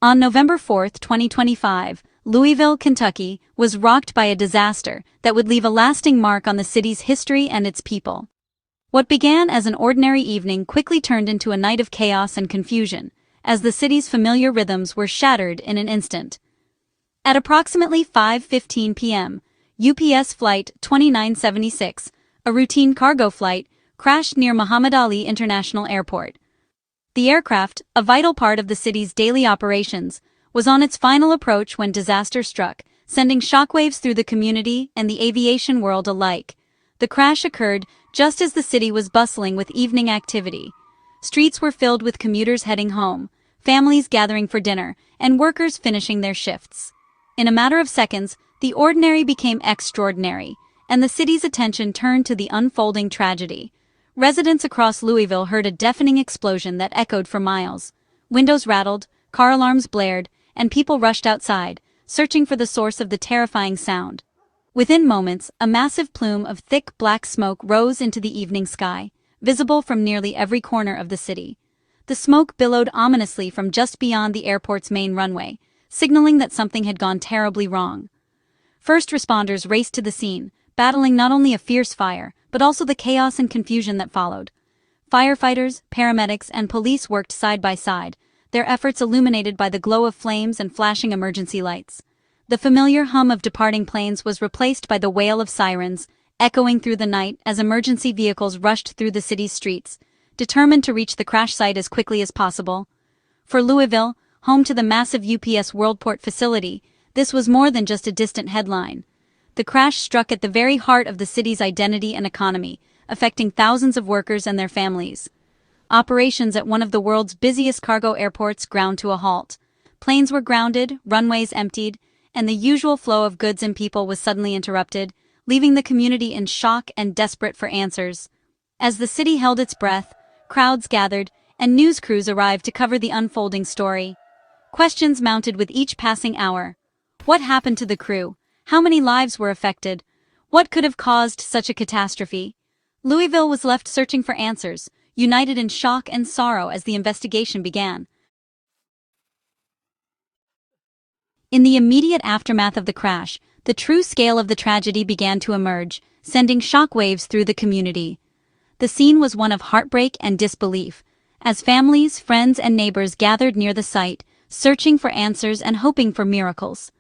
On November 4, 2025, Louisville, Kentucky, was rocked by a disaster that would leave a lasting mark on the city's history and its people. What began as an ordinary evening quickly turned into a night of chaos and confusion, as the city's familiar rhythms were shattered in an instant. At approximately 5:15 p.m., UPS Flight 2976, a routine cargo flight, crashed near Muhammadali International Airport. The aircraft, a vital part of the city's daily operations, was on its final approach when disaster struck, sending shockwaves through the community and the aviation world alike. The crash occurred just as the city was bustling with evening activity. Streets were filled with commuters heading home, families gathering for dinner, and workers finishing their shifts. In a matter of seconds, the ordinary became extraordinary, and the city's attention turned to the unfolding tragedy. Residents across Louisville heard a deafening explosion that echoed for miles. Windows rattled, car alarms blared, and people rushed outside, searching for the source of the terrifying sound. Within moments, a massive plume of thick black smoke rose into the evening sky, visible from nearly every corner of the city. The smoke billowed ominously from just beyond the airport's main runway, signaling that something had gone terribly wrong. First responders raced to the scene, battling not only a fierce fire, but also the chaos and confusion that followed. Firefighters, paramedics, and police worked side by side, their efforts illuminated by the glow of flames and flashing emergency lights. The familiar hum of departing planes was replaced by the wail of sirens, echoing through the night as emergency vehicles rushed through the city's streets, determined to reach the crash site as quickly as possible. For Louisville, home to the massive UPS Worldport facility, this was more than just a distant headline. The crash struck at the very heart of the city's identity and economy, affecting thousands of workers and their families. Operations at one of the world's busiest cargo airports ground to a halt. Planes were grounded, runways emptied, and the usual flow of goods and people was suddenly interrupted, leaving the community in shock and desperate for answers. As the city held its breath, crowds gathered, and news crews arrived to cover the unfolding story. Questions mounted with each passing hour. What happened to the crew? How many lives were affected? What could have caused such a catastrophe? Louisville was left searching for answers, united in shock and sorrow as the investigation began. In the immediate aftermath of the crash, the true scale of the tragedy began to emerge, sending shockwaves through the community. The scene was one of heartbreak and disbelief, as families, friends, and neighbors gathered near the site, searching for answers and hoping for miracles.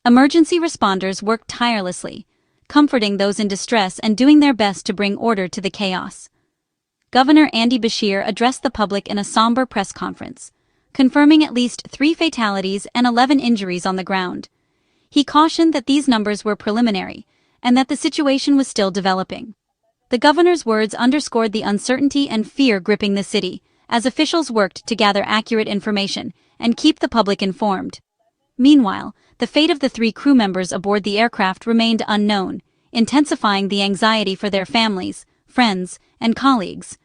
Emergency responders worked tirelessly, comforting those in distress and doing their best to bring order to the chaos. Governor Andy Beshear addressed the public in a somber press conference, confirming at least 3 fatalities and 11 injuries on the ground. He cautioned that these numbers were preliminary, and that the situation was still developing. The governor's words underscored the uncertainty and fear gripping the city, as officials worked to gather accurate information and keep the public informed. Meanwhile, the fate of the 3 crew members aboard the aircraft remained unknown, intensifying the anxiety for their families, friends, and colleagues.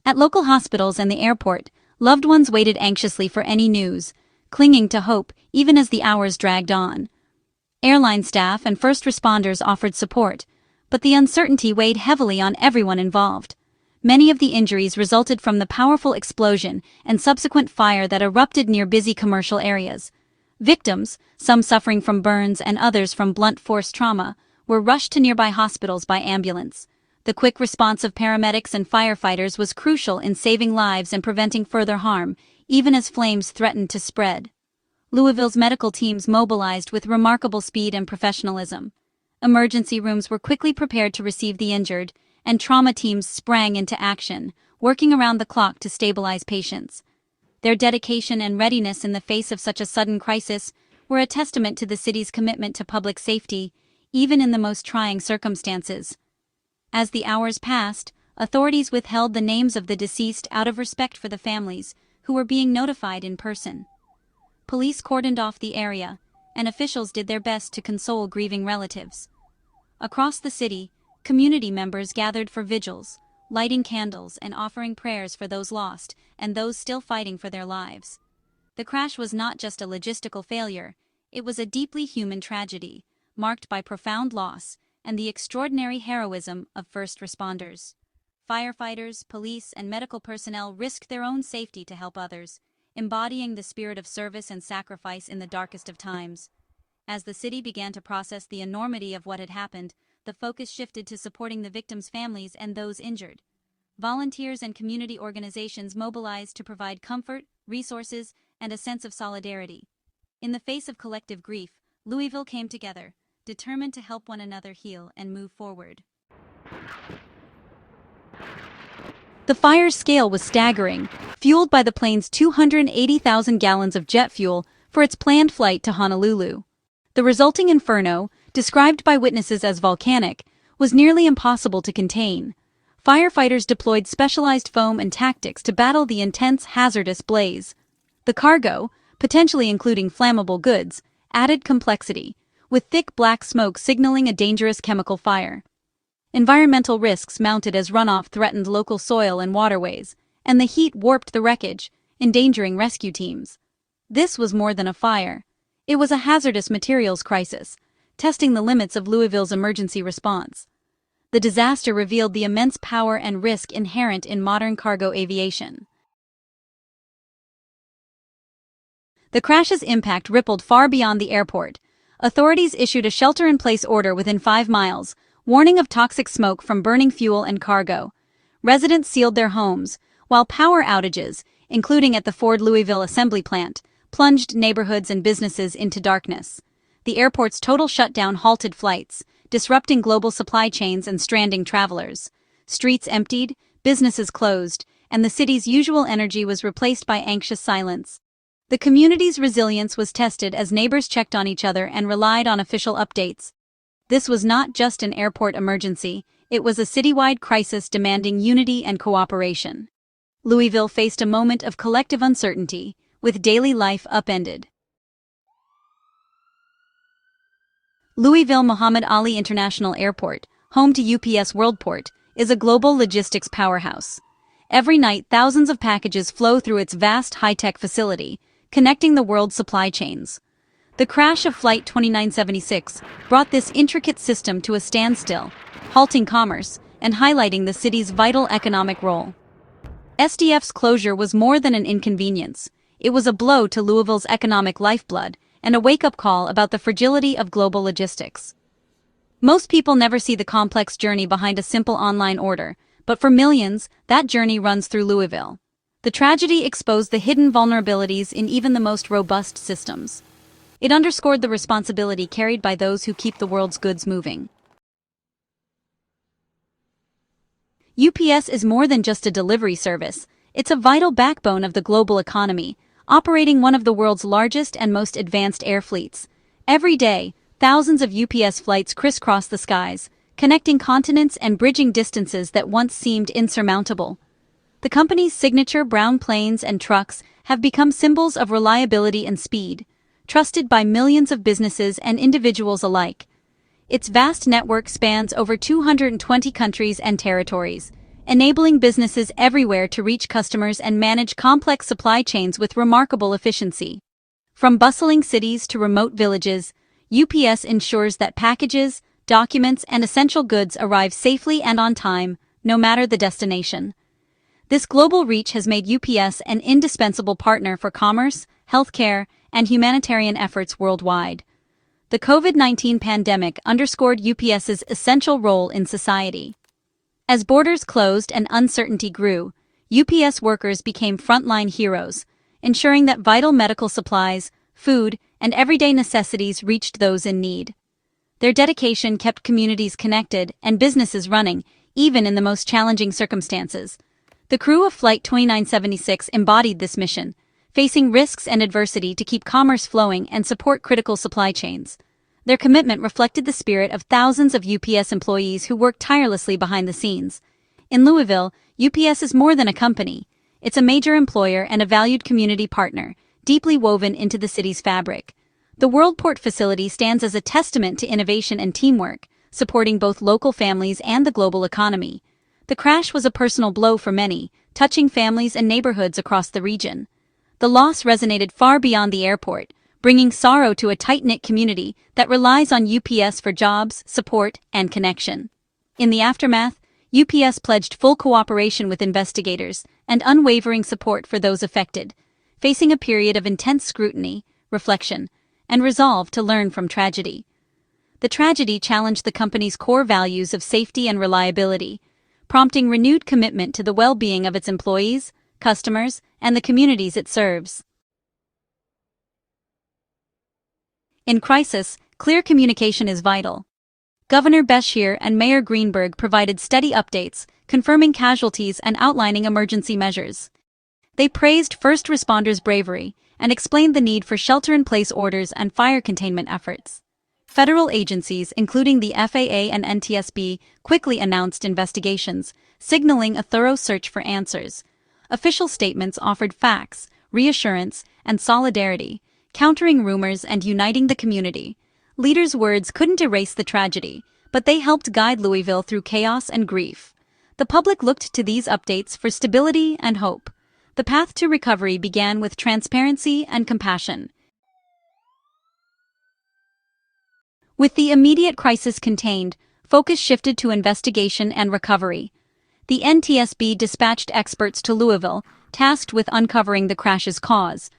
At local hospitals and the airport, loved ones waited anxiously for any news, clinging to hope even as the hours dragged on. Airline staff and first responders offered support, but the uncertainty weighed heavily on everyone involved. Many of the injuries resulted from the powerful explosion and subsequent fire that erupted near busy commercial areas. Victims, some suffering from burns and others from blunt force trauma, were rushed to nearby hospitals by ambulance. The quick response of paramedics and firefighters was crucial in saving lives and preventing further harm, even as flames threatened to spread. Louisville's medical teams mobilized with remarkable speed and professionalism. Emergency rooms were quickly prepared to receive the injured, and trauma teams sprang into action, working around the clock to stabilize patients. Their dedication and readiness in the face of such a sudden crisis were a testament to the city's commitment to public safety, even in the most trying circumstances. As the hours passed, authorities withheld the names of the deceased out of respect for the families, who were being notified in person. Police cordoned off the area, and officials did their best to console grieving relatives. Across the city, community members gathered for vigils, lighting candles and offering prayers for those lost and those still fighting for their lives. The crash was not just a logistical failure, it was a deeply human tragedy, marked by profound loss and the extraordinary heroism of first responders. Firefighters, police, and medical personnel risked their own safety to help others, embodying the spirit of service and sacrifice in the darkest of times. As the city began to process the enormity of what had happened, the focus shifted to supporting the victims' families and those injured. Volunteers and community organizations mobilized to provide comfort, resources, and a sense of solidarity. In the face of collective grief, Louisville came together, determined to help one another heal and move forward. The fire's scale was staggering, fueled by the plane's 280,000 gallons of jet fuel for its planned flight to Honolulu. The resulting inferno, described by witnesses as volcanic, was nearly impossible to contain. Firefighters deployed specialized foam and tactics to battle the intense, hazardous blaze. The cargo, potentially including flammable goods, added complexity, with thick black smoke signaling a dangerous chemical fire. Environmental risks mounted as runoff threatened local soil and waterways, and the heat warped the wreckage, endangering rescue teams. This was more than a fire. It was a hazardous materials crisis, testing the limits of Louisville's emergency response. The disaster revealed the immense power and risk inherent in modern cargo aviation. The crash's impact rippled far beyond the airport. Authorities issued a shelter-in-place order within 5 miles, warning of toxic smoke from burning fuel and cargo. Residents sealed their homes, while power outages, including at the Ford Louisville assembly plant, plunged neighborhoods and businesses into darkness. The airport's total shutdown halted flights, disrupting global supply chains and stranding travelers. Streets emptied, businesses closed, and the city's usual energy was replaced by anxious silence. The community's resilience was tested as neighbors checked on each other and relied on official updates. This was not just an airport emergency, it was a citywide crisis demanding unity and cooperation. Louisville faced a moment of collective uncertainty, with daily life upended. Louisville Muhammadali International Airport, home to UPS Worldport, is a global logistics powerhouse. Every night, thousands of packages flow through its vast high-tech facility, connecting the world's supply chains. The crash of Flight 2976 brought this intricate system to a standstill, halting commerce and highlighting the city's vital economic role. SDF's closure was more than an inconvenience. It was a blow to Louisville's economic lifeblood and a wake-up call about the fragility of global logistics. Most people never see the complex journey behind a simple online order, but for millions, that journey runs through Louisville. The tragedy exposed the hidden vulnerabilities in even the most robust systems. It underscored the responsibility carried by those who keep the world's goods moving. UPS is more than just a delivery service, it's a vital backbone of the global economy, operating one of the world's largest and most advanced air fleets. Every day, thousands of UPS flights crisscross the skies, connecting continents and bridging distances that once seemed insurmountable. The company's signature brown planes and trucks have become symbols of reliability and speed, trusted by millions of businesses and individuals alike. Its vast network spans over 220 countries and territories, enabling businesses everywhere to reach customers and manage complex supply chains with remarkable efficiency. From bustling cities to remote villages, UPS ensures that packages, documents, and essential goods arrive safely and on time, no matter the destination. This global reach has made UPS an indispensable partner for commerce, healthcare, and humanitarian efforts worldwide. The COVID-19 pandemic underscored UPS's essential role in society. As borders closed and uncertainty grew, UPS workers became frontline heroes, ensuring that vital medical supplies, food, and everyday necessities reached those in need. Their dedication kept communities connected and businesses running, even in the most challenging circumstances. The crew of Flight 2976 embodied this mission, facing risks and adversity to keep commerce flowing and support critical supply chains. Their commitment reflected the spirit of thousands of UPS employees who worked tirelessly behind the scenes. In Louisville, UPS is more than a company. It's a major employer and a valued community partner, deeply woven into the city's fabric. The Worldport facility stands as a testament to innovation and teamwork, supporting both local families and the global economy. The crash was a personal blow for many, touching families and neighborhoods across the region. The loss resonated far beyond the airport, bringing sorrow to a tight-knit community that relies on UPS for jobs, support, and connection. In the aftermath, UPS pledged full cooperation with investigators and unwavering support for those affected. facing a period of intense scrutiny, reflection, and resolve to learn from tragedy. The tragedy challenged the company's core values of safety and reliability, prompting renewed commitment to the well-being of its employees, customers, and the communities it serves. In crisis, clear communication is vital. Governor Beshear and Mayor Greenberg provided steady updates, confirming casualties and outlining emergency measures. They praised first responders' bravery and explained the need for shelter-in-place orders and fire containment efforts. Federal agencies, including the FAA and NTSB, quickly announced investigations, signaling a thorough search for answers. Official statements offered facts, reassurance, and solidarity, countering rumors and uniting the community. Leaders' words couldn't erase the tragedy, but they helped guide Louisville through chaos and grief. The public looked to these updates for stability and hope. The path to recovery began with transparency and compassion. With the immediate crisis contained, focus shifted to investigation and recovery. The NTSB dispatched experts to Louisville, tasked with uncovering the crash's cause.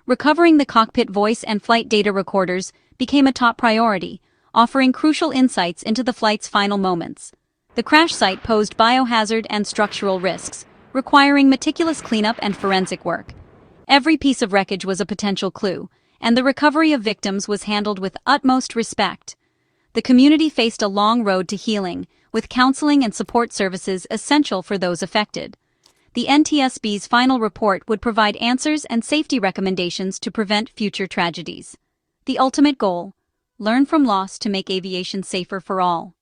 Recovering the cockpit voice and flight data recorders became a top priority, offering crucial insights into the flight's final moments. The crash site posed biohazard and structural risks, requiring meticulous cleanup and forensic work. Every piece of wreckage was a potential clue, and the recovery of victims was handled with utmost respect. The community faced a long road to healing, with counseling and support services essential for those affected. The NTSB's final report would provide answers and safety recommendations to prevent future tragedies. The ultimate goal: learn from loss to make aviation safer for all.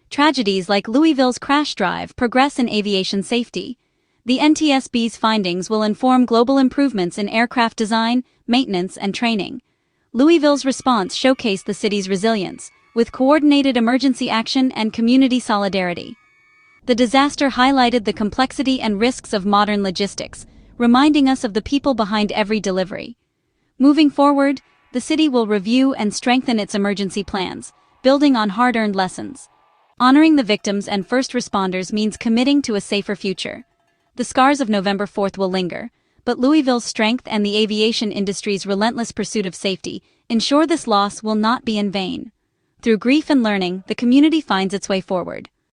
Tragedies like Louisville's crash drive progress in aviation safety. The NTSB's findings will inform global improvements in aircraft design, maintenance, and training. Louisville's response showcased the city's resilience, with coordinated emergency action and community solidarity. The disaster highlighted the complexity and risks of modern logistics, reminding us of the people behind every delivery. Moving forward, the city will review and strengthen its emergency plans, building on hard-earned lessons. Honoring the victims and first responders means committing to a safer future. The scars of November 4th will linger, but Louisville's strength and the aviation industry's relentless pursuit of safety ensure this loss will not be in vain. Through grief and learning, the community finds its way forward.